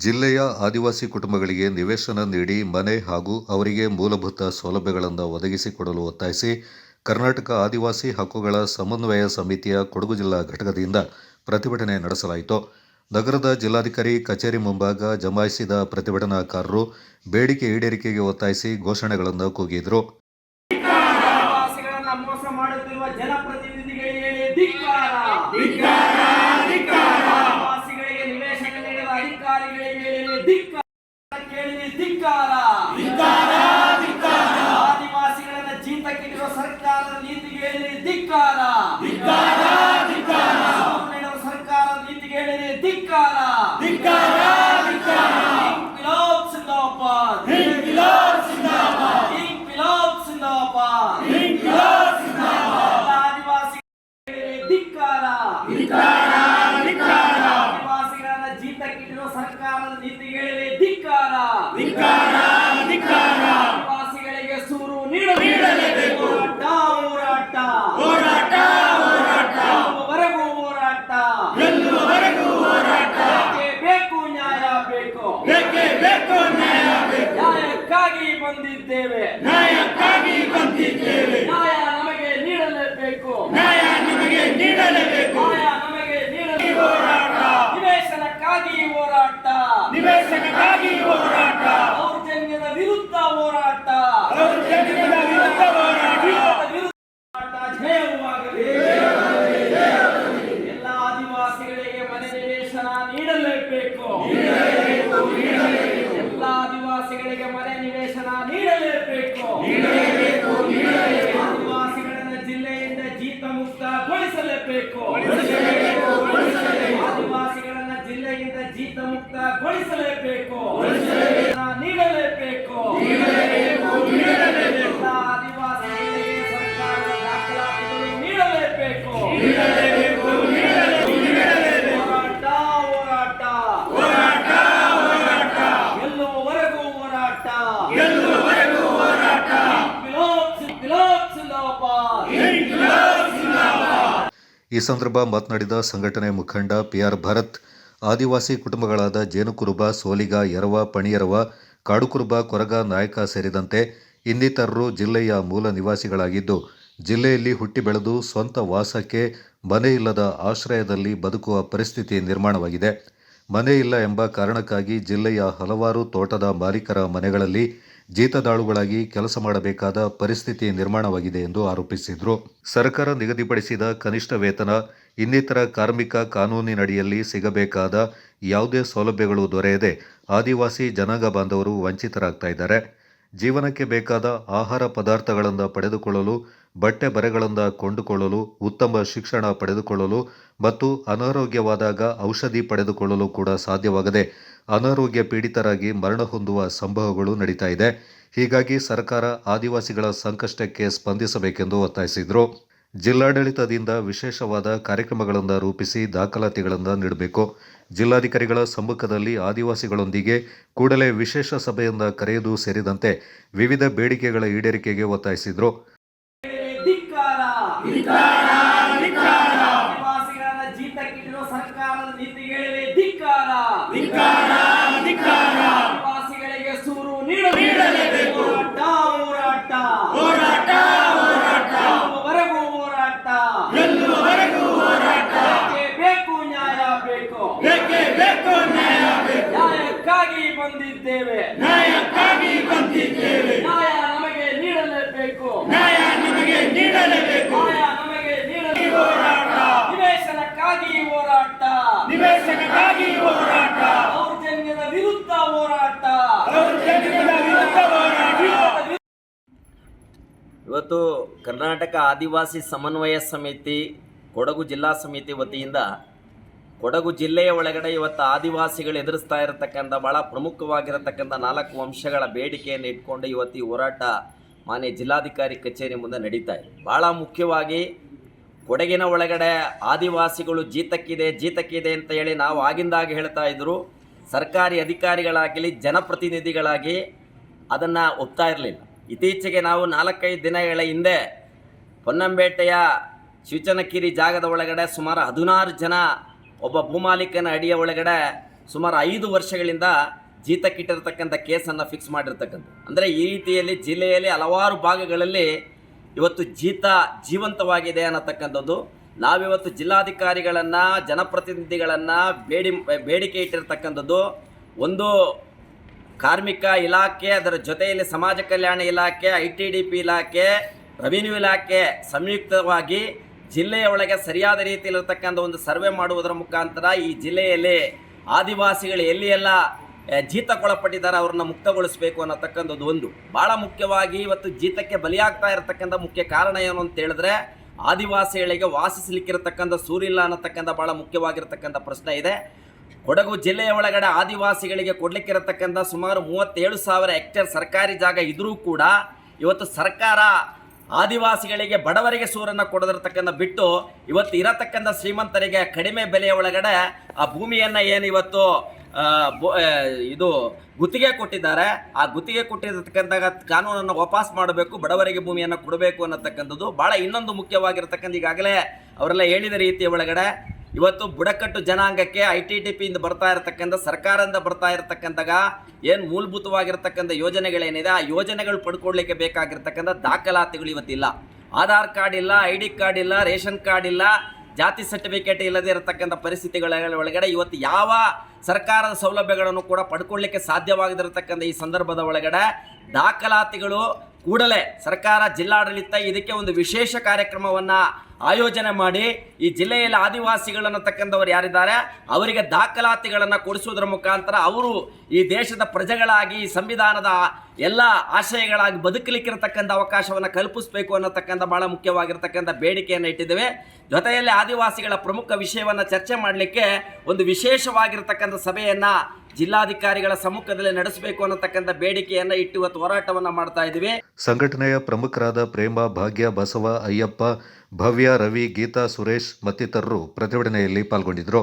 ಜಿಲ್ಲೆಯ ಆದಿವಾಸಿ ಕುಟುಂಬಗಳಿಗೆ ನಿವೇಶನ ನೀಡಿ ಮನೆ ಹಾಗೂ ಅವರಿಗೆ ಮೂಲಭೂತ ಸೌಲಭ್ಯಗಳನ್ನು ಒದಗಿಸಿಕೊಡಲು ಒತ್ತಾಯಿಸಿ ಕರ್ನಾಟಕ ಆದಿವಾಸಿ ಹಕ್ಕುಗಳ ಸಮನ್ವಯ ಸಮಿತಿಯ ಕೊಡಗು ಜಿಲ್ಲಾ ಘಟಕದಿಂದ ಪ್ರತಿಭಟನೆ ನಡೆಸಲಾಯಿತು. ನಗರದ ಜಿಲ್ಲಾಧಿಕಾರಿ ಕಚೇರಿ ಮುಂಭಾಗ ಜಮಾಯಿಸಿದ ಪ್ರತಿಭಟನಾಕಾರರು ಬೇಡಿಕೆ ಈಡೇರಿಕೆಗೆ ಒತ್ತಾಯಿಸಿ ಘೋಷಣೆಗಳನ್ನು ಕೂಗಿದರು. ಆದಿವಾಸಿಗಳನ್ನ ಜೀತಕ್ಕಿರುವ ಸರ್ಕಾರದ ನೀತಿಗೆ ಧಿಕ್ಕಾರ. ಸರ್ಕಾರದ ನೀತಿಗೆ ಧಿಕ್ಕಾರ. ಆದಿವಾಸಿಗಳನ್ನ ಜೀತಕ್ಕಿರುವ ಸರ್ಕಾರದ ನೀತಿಗೆ ಧಿಕ್ಕಾರ. ಆದಿವಾಸಿಗಳಿಗೆ ಸೂರು ನೀಡಲೇಬೇಕು. ಹೋರಾಟ ಹೋರಾಟ ಬೇಕು. ನ್ಯಾಯ ಬೇಕು. ನ್ಯಾಯಕ್ಕಾಗಿ ಬಂದಿದ್ದೇವೆ. ನ್ಯಾಯ ನಮಗೆ ನೀಡಲೇಬೇಕು. ನಿವೇಶನಕ್ಕಾಗಿ ಹೋರಾಟ. ದೌರ್ಜನ್ಯದ ವಿರುದ್ಧ ಹೋರಾಟ. ಜಯವಾಗಲಿ. ಎಲ್ಲ ಆದಿವಾಸಿಗಳಿಗೆ ಮನೆ ನಿವೇಶನ ನೀಡಲೇಬೇಕು. ಎಲ್ಲ ಆದಿವಾಸಿಗಳಿಗೆ ಮನೆ ನಿವೇಶನ ನೀಡಲೇಬೇಕು. ಆದಿವಾಸಿಗಳನ್ನ ಜಿಲ್ಲೆಯಿಂದ ಜೀತ ಮುಕ್ತಗೊಳಿಸಲೇಬೇಕು. ಆದಿವಾಸಿಗಳನ್ನ ಜಿಲ್ಲೆಯಿಂದ ಜೀತ ಮುಕ್ತಗೊಳಿಸಲೇಬೇಕು. ನೀಡಲೇಬೇಕು. ಎಲ್ಲ ಆದಿವಾಸಿಗಳಿಗೆ ಸರ್ಕಾರದ ದಾಖಲಾತಿಗಳು ನೀಡಲೇಬೇಕು. ಹೋರಾಟ ಗೆಲ್ಲುವವರೆಗೂ ಹೋರಾಟ. ಈ ಸಂದರ್ಭ ಮಾತನಾಡಿದ ಸಂಘಟನೆ ಮುಖಂಡ ಪಿ.ಆರ್. ಭರತ್, ಆದಿವಾಸಿ ಕುಟುಂಬಗಳಾದ ಜೇನುಕುರುಬ, ಸೋಲಿಗ, ಎರವ, ಪಣಿಯರವ, ಕಾಡುಕುರುಬ, ಕೊರಗ, ನಾಯಕ ಸೇರಿದಂತೆ ಇನ್ನಿತರರು ಜಿಲ್ಲೆಯ ಮೂಲ ನಿವಾಸಿಗಳಾಗಿದ್ದು, ಜಿಲ್ಲೆಯಲ್ಲಿ ಹುಟ್ಟಿ ಬೆಳೆದು ಸ್ವಂತ ವಾಸಕ್ಕೆ ಮನೆ ಇಲ್ಲದ ಆಶ್ರಯದಲ್ಲಿ ಬದುಕುವ ಪರಿಸ್ಥಿತಿ ನಿರ್ಮಾಣವಾಗಿದೆ. ಮನೆ ಇಲ್ಲ ಎಂಬ ಕಾರಣಕ್ಕಾಗಿ ಜಿಲ್ಲೆಯ ಹಲವಾರು ತೋಟದ ಮಾಲೀಕರ ಮನೆಗಳಲ್ಲಿ ಜೀತದಾಳುಗಳಾಗಿ ಕೆಲಸ ಮಾಡಬೇಕಾದ ಪರಿಸ್ಥಿತಿ ನಿರ್ಮಾಣವಾಗಿದೆ ಎಂದು ಆರೋಪಿಸಿದರು. ಸರ್ಕಾರ ನಿಗದಿಪಡಿಸಿದ ಕನಿಷ್ಠ ವೇತನ, ಇನ್ನಿತರ ಕಾರ್ಮಿಕ ಕಾನೂನಿನಡಿಯಲ್ಲಿ ಸಿಗಬೇಕಾದ ಯಾವುದೇ ಸೌಲಭ್ಯಗಳು ದೊರೆಯದೆ ಆದಿವಾಸಿ ಜನಾಂಗ ಬಾಂಧವರು ವಂಚಿತರಾಗ್ತಾ ಇದ್ದಾರೆ. ಜೀವನಕ್ಕೆ ಬೇಕಾದ ಆಹಾರ ಪದಾರ್ಥಗಳನ್ನು ಪಡೆದುಕೊಳ್ಳಲು, ಬಟ್ಟೆ ಬರೆಗಳನ್ನು ಕೊಂಡುಕೊಳ್ಳಲು, ಉತ್ತಮ ಶಿಕ್ಷಣ ಪಡೆದುಕೊಳ್ಳಲು ಮತ್ತು ಅನಾರೋಗ್ಯವಾದಾಗ ಔಷಧಿ ಪಡೆದುಕೊಳ್ಳಲು ಕೂಡ ಸಾಧ್ಯವಾಗದೆ ಅನಾರೋಗ್ಯ ಪೀಡಿತರಾಗಿ ಮರಣ ಹೊಂದುವ ಸಂಭವಗಳು ನಡೀತಾ ಇದೆ. ಹೀಗಾಗಿ ಸರ್ಕಾರ ಆದಿವಾಸಿಗಳ ಸಂಕಷ್ಟಕ್ಕೆ ಸ್ಪಂದಿಸಬೇಕೆಂದು ಒತ್ತಾಯಿಸಿದರು. ಜಿಲ್ಲಾಡಳಿತದಿಂದ ವಿಶೇಷವಾದ ಕಾರ್ಯಕ್ರಮಗಳನ್ನು ರೂಪಿಸಿ ದಾಖಲಾತಿಗಳನ್ನು ನೀಡಬೇಕು. ಜಿಲ್ಲಾಧಿಕಾರಿಗಳ ಸಮ್ಮುಖದಲ್ಲಿ ಆದಿವಾಸಿಗಳೊಂದಿಗೆ ಕೂಡಲೇ ವಿಶೇಷ ಸಭೆಯನ್ನು ಕರೆಯುವುದು ಸೇರಿದಂತೆ ವಿವಿಧ ಬೇಡಿಕೆಗಳ ಈಡೇರಿಕೆಗೆ ಒತ್ತಾಯಿಸಿದರು. ಆದಿವಾಸಿಗಳನ್ನ ಜೀತಕ್ಕಿಟ್ಟಿರುವ ಸರ್ಕಾರದ ನೀತಿಗೆ ಧಿಕ್ಕಾರ. ಆದಿವಾಸಿಗಳಿಗೆ ಸೂರು ನೀಡಲೇಬೇಕು. ಹೋರಾಟ ಬೇಕು. ನ್ಯಾಯ ಬೇಕು. ನ್ಯಾಯಕ್ಕಾಗಿ ಬಂದಿದ್ದೇವೆ. ನ್ಯಾಯ ನಮಗೆ ನೀಡಲೇಬೇಕು. ನಿವೇಶನಕ್ಕಾಗಿ ಹೋರಾಟ. ದೌರ್ಜನ್ಯದ ವಿರುದ್ಧ ಹೋರಾಟ. ಇವತ್ತು ಕರ್ನಾಟಕ ಆದಿವಾಸಿ ಸಮನ್ವಯ ಸಮಿತಿ ಕೊಡಗು ಜಿಲ್ಲಾ ಸಮಿತಿ ವತಿಯಿಂದ ಕೊಡಗು ಜಿಲ್ಲೆಯ ಒಳಗಡೆ ಇವತ್ತು ಆದಿವಾಸಿಗಳು ಎದುರಿಸ್ತಾ ಇರತಕ್ಕಂಥ ಭಾಳ ಪ್ರಮುಖವಾಗಿರತಕ್ಕಂಥ 4 ಅಂಶಗಳ ಬೇಡಿಕೆಯನ್ನು ಇಟ್ಕೊಂಡು ಇವತ್ತು ಈ ಹೋರಾಟ ಮಾನ್ಯ ಜಿಲ್ಲಾಧಿಕಾರಿ ಕಚೇರಿ ಮುಂದೆ ನಡೀತಾ ಇದೆ. ಭಾಳ ಮುಖ್ಯವಾಗಿ ಕೊಡಗಿನ ಒಳಗಡೆ ಆದಿವಾಸಿಗಳು ಜೀತಕ್ಕಿದೆ ಅಂತ ಹೇಳಿ ನಾವು ಆಗಿಂದಾಗ ಹೇಳ್ತಾ ಇದ್ದರು. ಸರ್ಕಾರಿ ಅಧಿಕಾರಿಗಳಾಗಲಿ ಜನಪ್ರತಿನಿಧಿಗಳಾಗಿ ಅದನ್ನು ಒಪ್ತಾ ಇರಲಿಲ್ಲ. ಇತ್ತೀಚೆಗೆ ನಾವು 4-5 ದಿನಗಳ ಹಿಂದೆ ಪೊನ್ನಂಪೇಟೆಯ ಶಿವಚನಕಿರಿ ಜಾಗದ ಒಳಗಡೆ ಸುಮಾರು 16 ಜನ ಒಬ್ಬ ಭೂಮಾಲೀಕನ ಅಡಿಯ ಒಳಗಡೆ ಸುಮಾರು 5 ವರ್ಷಗಳಿಂದ ಜೀತಕ್ಕಿಟ್ಟಿರ್ತಕ್ಕಂಥ ಕೇಸನ್ನು ಫಿಕ್ಸ್ ಮಾಡಿರ್ತಕ್ಕಂಥ. ಅಂದರೆ ಈ ರೀತಿಯಲ್ಲಿ ಜಿಲ್ಲೆಯಲ್ಲಿ ಹಲವಾರು ಭಾಗಗಳಲ್ಲಿ ಇವತ್ತು ಜೀವಂತವಾಗಿದೆ ಅನ್ನತಕ್ಕಂಥದ್ದು. ನಾವಿವತ್ತು ಜಿಲ್ಲಾಧಿಕಾರಿಗಳನ್ನು, ಜನಪ್ರತಿನಿಧಿಗಳನ್ನು ಬೇಡಿಕೆ ಇಟ್ಟಿರ್ತಕ್ಕಂಥದ್ದು. ಒಂದು ಕಾರ್ಮಿಕ ಇಲಾಖೆ, ಅದರ ಜೊತೆಯಲ್ಲಿ ಸಮಾಜ ಕಲ್ಯಾಣ ಇಲಾಖೆ, ITDP ಇಲಾಖೆ, ರೆವಿನ್ಯೂ ಇಲಾಖೆ ಸಂಯುಕ್ತವಾಗಿ ಜಿಲ್ಲೆಯ ಒಳಗೆ ಸರಿಯಾದ ರೀತಿಯಲ್ಲಿರ್ತಕ್ಕಂಥ ಒಂದು ಸರ್ವೆ ಮಾಡುವುದರ ಮುಖಾಂತರ ಈ ಜಿಲ್ಲೆಯಲ್ಲಿ ಆದಿವಾಸಿಗಳು ಎಲ್ಲಿ ಎಲ್ಲ ಜೀತಕ್ಕೊಳಪಟ್ಟಿದ್ದಾರೆ ಅವ್ರನ್ನ ಮುಕ್ತಗೊಳಿಸಬೇಕು ಅನ್ನತಕ್ಕಂಥದ್ದು ಒಂದು. ಭಾಳ ಮುಖ್ಯವಾಗಿ ಇವತ್ತು ಜೀತಕ್ಕೆ ಬಲಿಯಾಗ್ತಾ ಇರತಕ್ಕಂಥ ಮುಖ್ಯ ಕಾರಣ ಏನು ಅಂತ ಹೇಳಿದ್ರೆ, ಆದಿವಾಸಿಗಳಿಗೆ ವಾಸಿಸಲಿಕ್ಕಿರತಕ್ಕಂಥ ಸೂರಿಲ್ಲ ಅನ್ನತಕ್ಕಂಥ ಭಾಳ ಮುಖ್ಯವಾಗಿರ್ತಕ್ಕಂಥ ಪ್ರಶ್ನೆ ಇದೆ. ಕೊಡಗು ಜಿಲ್ಲೆಯ ಒಳಗಡೆ ಆದಿವಾಸಿಗಳಿಗೆ ಕೊಡಲಿಕ್ಕಿರತಕ್ಕಂಥ ಸುಮಾರು 37,000 ಹೆಕ್ಟೇರ್ ಸರ್ಕಾರಿ ಜಾಗ ಇದ್ದರೂ ಕೂಡ ಇವತ್ತು ಸರ್ಕಾರ ಆದಿವಾಸಿಗಳಿಗೆ, ಬಡವರಿಗೆ ಸೂರನ್ನು ಕೊಡದಿರ್ತಕ್ಕಂಥ ಬಿಟ್ಟು ಇವತ್ತು ಇರತಕ್ಕಂಥ ಶ್ರೀಮಂತರಿಗೆ ಕಡಿಮೆ ಬೆಲೆಯ ಒಳಗಡೆ ಆ ಭೂಮಿಯನ್ನು ಏನು ಇವತ್ತು ಇದು ಗುತ್ತಿಗೆ ಕೊಟ್ಟಿದ್ದಾರೆ, ಆ ಗುತ್ತಿಗೆ ಕೊಟ್ಟಿರತಕ್ಕಂಥ ಕಾನೂನನ್ನು ವಾಪಸ್ ಮಾಡಬೇಕು, ಬಡವರಿಗೆ ಭೂಮಿಯನ್ನು ಕೊಡಬೇಕು ಅನ್ನತಕ್ಕಂಥದ್ದು ಭಾಳ ಇನ್ನೊಂದು ಮುಖ್ಯವಾಗಿರ್ತಕ್ಕಂಥ. ಈಗಾಗಲೇ ಅವರೆಲ್ಲ ಹೇಳಿದ ರೀತಿಯ ಒಳಗಡೆ ಇವತ್ತು ಬುಡಕಟ್ಟು ಜನಾಂಗಕ್ಕೆ ITDPಯಿಂದ ಬರ್ತಾ ಇರತಕ್ಕಂಥ, ಸರ್ಕಾರದಿಂದ ಬರ್ತಾ ಇರತಕ್ಕಂಥಾಗ ಏನು ಮೂಲಭೂತವಾಗಿರ್ತಕ್ಕಂಥ ಯೋಜನೆಗಳೇನಿದೆ, ಆ ಯೋಜನೆಗಳು ಪಡ್ಕೊಳ್ಲಿಕ್ಕೆ ಬೇಕಾಗಿರ್ತಕ್ಕಂಥ ದಾಖಲಾತಿಗಳು ಇವತ್ತಿಲ್ಲ. ಆಧಾರ್ ಕಾರ್ಡ್ ಇಲ್ಲ, ID ಕಾರ್ಡ್ ಇಲ್ಲ, ರೇಷನ್ ಕಾರ್ಡ್ ಇಲ್ಲ, ಜಾತಿ ಸರ್ಟಿಫಿಕೇಟ್ ಇಲ್ಲದೆ ಇರತಕ್ಕಂಥ ಪರಿಸ್ಥಿತಿಗಳ ಒಳಗಡೆ ಇವತ್ತು ಯಾವ ಸರ್ಕಾರದ ಸೌಲಭ್ಯಗಳನ್ನು ಕೂಡ ಪಡ್ಕೊಳ್ಳಿಕ್ಕೆ ಸಾಧ್ಯವಾಗದಿರತಕ್ಕಂಥ ಈ ಸಂದರ್ಭದ ಒಳಗಡೆ ದಾಖಲಾತಿಗಳು ಕೂಡಲೇ ಸರ್ಕಾರ, ಜಿಲ್ಲಾಡಳಿತ ಇದಕ್ಕೆ ಒಂದು ವಿಶೇಷ ಕಾರ್ಯಕ್ರಮವನ್ನು ಆಯೋಜನೆ ಮಾಡಿ ಈ ಜಿಲ್ಲೆಯಲ್ಲಿ ಆದಿವಾಸಿಗಳು ಅನ್ನತಕ್ಕಂಥವ್ರು ಯಾರಿದ್ದಾರೆ ಅವರಿಗೆ ದಾಖಲಾತಿಗಳನ್ನು ಕೊಡಿಸುವುದರ ಮುಖಾಂತರ ಅವರು ಈ ದೇಶದ ಪ್ರಜೆಗಳಾಗಿ, ಈ ಸಂವಿಧಾನದ ಎಲ್ಲ ಆಶಯಗಳಾಗಿ ಬದುಕಲಿಕ್ಕಿರತಕ್ಕಂಥ ಅವಕಾಶವನ್ನು ಕಲ್ಪಿಸಬೇಕು ಅನ್ನತಕ್ಕಂಥ ಭಾಳ ಮುಖ್ಯವಾಗಿರ್ತಕ್ಕಂಥ ಬೇಡಿಕೆಯನ್ನು ಇಟ್ಟಿದ್ದೇವೆ. ಜೊತೆಯಲ್ಲಿ ಆದಿವಾಸಿಗಳ ಪ್ರಮುಖ ವಿಷಯವನ್ನು ಚರ್ಚೆ ಮಾಡಲಿಕ್ಕೆ ಒಂದು ವಿಶೇಷವಾಗಿರ್ತಕ್ಕಂಥ ಸಭೆಯನ್ನು ಜಿಲ್ಲಾಧಿಕಾರಿಗಳ ಸಮ್ಮುಖದಲ್ಲಿ ನಡೆಸಬೇಕು ಅನ್ನತಕ್ಕಂಥ ಬೇಡಿಕೆಯನ್ನು ಇಟ್ಟು ಇವತ್ತು ಹೋರಾಟವನ್ನು ಮಾಡ್ತಾ ಇದ್ದೀವಿ. ಸಂಘಟನೆಯ ಪ್ರಮುಖರಾದ ಪ್ರೇಮ, ಭಾಗ್ಯ, ಬಸವ, ಅಯ್ಯಪ್ಪ, ಭವ್ಯ, ರವಿ, ಗೀತಾ, ಸುರೇಶ್ ಮತ್ತಿತರರು ಪ್ರತಿಭಟನೆಯಲ್ಲಿ ಪಾಲ್ಗೊಂಡಿದ್ದರು.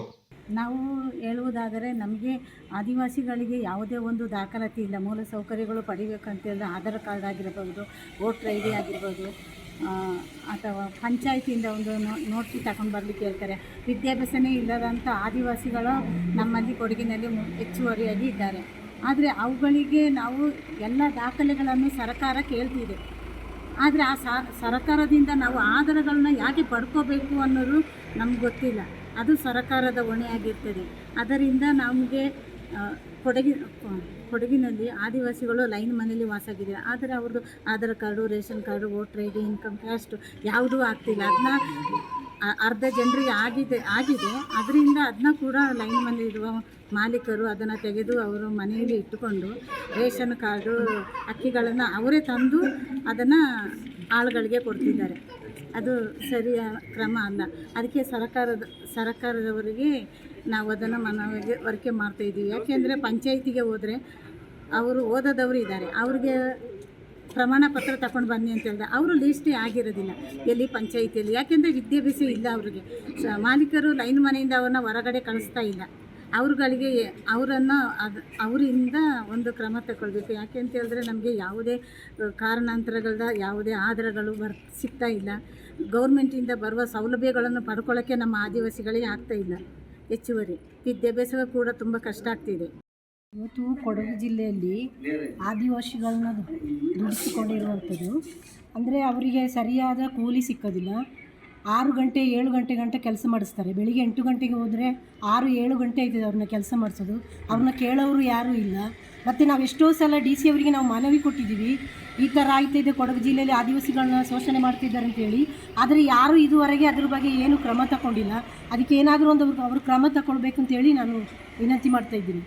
ನಾವು ಹೇಳುವುದಾದರೆ ನಮಗೆ ಆದಿವಾಸಿಗಳಿಗೆ ಯಾವುದೇ ಒಂದು ದಾಖಲಾತಿ ಇಲ್ಲ. ಮೂಲ ಸೌಕರ್ಯಗಳು ಪಡಿಬೇಕಂತ ಹೇಳಿದ್ರೆ ಆಧಾರ್ ಕಾರ್ಡ್ ಆಗಿರ್ಬೋದು, ವೋಟರ್ ID ಆಗಿರ್ಬೋದು, ಅಥವಾ ಪಂಚಾಯತಿಯಿಂದ ಒಂದು ನೋಟಿಸ್ ತಗೊಂಡು ಬರಲಿಕ್ಕೆ ಹೇಳ್ತಾರೆ. ವಿದ್ಯಾಭ್ಯಾಸನೇ ಇಲ್ಲದಂಥ ಆದಿವಾಸಿಗಳು ನಮ್ಮಲ್ಲಿ ಕೊಡಗಿನಲ್ಲಿ ಹೆಚ್ಚುವರಿಯಾಗಿ ಇದ್ದಾರೆ. ಆದರೆ ಅವುಗಳಿಗೆ ನಾವು ಎಲ್ಲ ದಾಖಲೆಗಳನ್ನು ಸರ್ಕಾರ ಕೇಳ್ತಿದೆ. ಆದರೆ ಆ ಸರ್ಕಾರದಿಂದ ನಾವು ಆಧಾರಗಳನ್ನ ಯಾಕೆ ಪಡ್ಕೋಬೇಕು ಅನ್ನೋದು ನಮ್ಗೆ ಗೊತ್ತಿಲ್ಲ. ಅದು ಸರ್ಕಾರದ ಹೊಣೆಯಾಗಿರ್ತದೆ. ಅದರಿಂದ ನಮಗೆ ಕೊಡಗಿನಲ್ಲಿ ಆದಿವಾಸಿಗಳು ಲೈನ್ ಮನೆಯಲ್ಲಿ ವಾಸಾಗಿದ್ದಾರೆ. ಆದರೆ ಅವ್ರದ್ದು Aadhaar card, ration card, voter ID, income caste ಯಾವುದೂ ಆಗ್ತಿಲ್ಲ. ಅದನ್ನ ಅರ್ಧ ಜನರಿಗೆ ಆಗಿದೆ. ಅದರಿಂದ ಅದನ್ನ ಕೂಡ ಲೈನ್ ಮನೆಯಲ್ಲಿರುವ ಮಾಲೀಕರು ಅದನ್ನು ತೆಗೆದು ಅವರು ಮನೆಯಲ್ಲಿ ಇಟ್ಟುಕೊಂಡು ರೇಷನ್ ಕಾರ್ಡು, ಅಕ್ಕಿಗಳನ್ನು ಅವರೇ ತಂದು ಅದನ್ನು ಆಳುಗಳಿಗೆ ಕೊಡ್ತಿದ್ದಾರೆ. ಅದು ಸರಿಯ ಕ್ರಮ ಅಲ್ಲ. ಅದಕ್ಕೆ ಸರ್ಕಾರದವರಿಗೆ ನಾವು ಅದನ್ನು ಮನವರಿಕೆ ಮಾಡ್ತಾಯಿದ್ದೀವಿ. ಯಾಕೆಂದರೆ ಪಂಚಾಯಿತಿಗೆ ಹೋದರೆ ಅವರು ಓದೋದವರು ಇದ್ದಾರೆ, ಅವ್ರಿಗೆ ಪ್ರಮಾಣ ಪತ್ರ ತಗೊಂಡು ಬನ್ನಿ ಅಂತ ಹೇಳಿದ್ರೆ ಅವರು ಲೀಸ್ಟೇ ಆಗಿರೋದಿಲ್ಲ ಎಲ್ಲಿ ಪಂಚಾಯಿತಿಯಲ್ಲಿ. ಯಾಕೆಂದರೆ ವಿದ್ಯಾಭ್ಯಾಸ ಇಲ್ಲ ಅವರಿಗೆ. ಮಾಲೀಕರು ಲೈನ್ ಮನೆಯಿಂದ ಅವ್ರನ್ನ ಹೊರಗಡೆ ಕಳಿಸ್ತಾ ಇಲ್ಲ. ಅವ್ರುಗಳಿಗೆ ಅವರಿಂದ ಒಂದು ಕ್ರಮ ತಗೊಳ್ಬೇಕು. ಯಾಕೆ ಅಂತ ಹೇಳಿದ್ರೆ ನಮಗೆ ಯಾವುದೇ ಕಾರಣಾಂತರಗಳದ ಯಾವುದೇ ಆಧಾರಗಳು ಸಿಗ್ತಾ ಇಲ್ಲ. ಗೌರ್ಮೆಂಟಿಂದ ಬರುವ ಸೌಲಭ್ಯಗಳನ್ನು ಪಡ್ಕೊಳ್ಳೋಕ್ಕೆ ನಮ್ಮ ಆದಿವಾಸಿಗಳಿಗೆ ಆಗ್ತಾಯಿಲ್ಲ. ಹೆಚ್ಚುವರಿ ವಿದ್ಯಾಭ್ಯಾಸ ಕೂಡ ತುಂಬ ಕಷ್ಟ ಆಗ್ತಿದೆ. ಇವತ್ತು ಕೊಡಗು ಜಿಲ್ಲೆಯಲ್ಲಿ ಆದಿವಾಸಿಗಳನ್ನ ದುಡಿಸಿಕೊಂಡಿರುವಂಥದ್ದು ಅಂದರೆ ಅವರಿಗೆ ಸರಿಯಾದ ಕೂಲಿ ಸಿಕ್ಕೋದಿಲ್ಲ. 6 ಗಂಟೆ 7 ಗಂಟೆ ಕೆಲಸ ಮಾಡಿಸ್ತಾರೆ. ಬೆಳಿಗ್ಗೆ 8 ಗಂಟೆಗೆ ಹೋದರೆ 6-7 ಗಂಟೆ ಆಯ್ತದೆ ಅವ್ರನ್ನ ಕೆಲಸ ಮಾಡಿಸೋದು. ಅವ್ರನ್ನ ಕೇಳೋರು ಯಾರೂ ಇಲ್ಲ. ಮತ್ತು ನಾವು ಎಷ್ಟೋ ಸಲ DC ಅವರಿಗೆ ನಾವು ಮನವಿ ಕೊಟ್ಟಿದ್ದೀವಿ, ಈ ಥರ ಆಗ್ತಾಯಿದೆ, ಕೊಡಗು ಜಿಲ್ಲೆಯಲ್ಲಿ ಆದಿವಾಸಿಗಳನ್ನ ಶೋಷಣೆ ಮಾಡ್ತಿದ್ದಾರೆ ಅಂತೇಳಿ. ಆದರೆ ಯಾರೂ ಇದುವರೆಗೆ ಅದ್ರ ಬಗ್ಗೆ ಏನು ಕ್ರಮ ತಗೊಂಡಿಲ್ಲ. ಅದಕ್ಕೆ ಏನಾದರೂ ಒಂದು ಅವರು ಕ್ರಮ ತಗೊಳ್ಬೇಕು ಅಂತೇಳಿ ನಾನು ವಿನಂತಿ ಮಾಡ್ತಾಯಿದ್ದೀನಿ.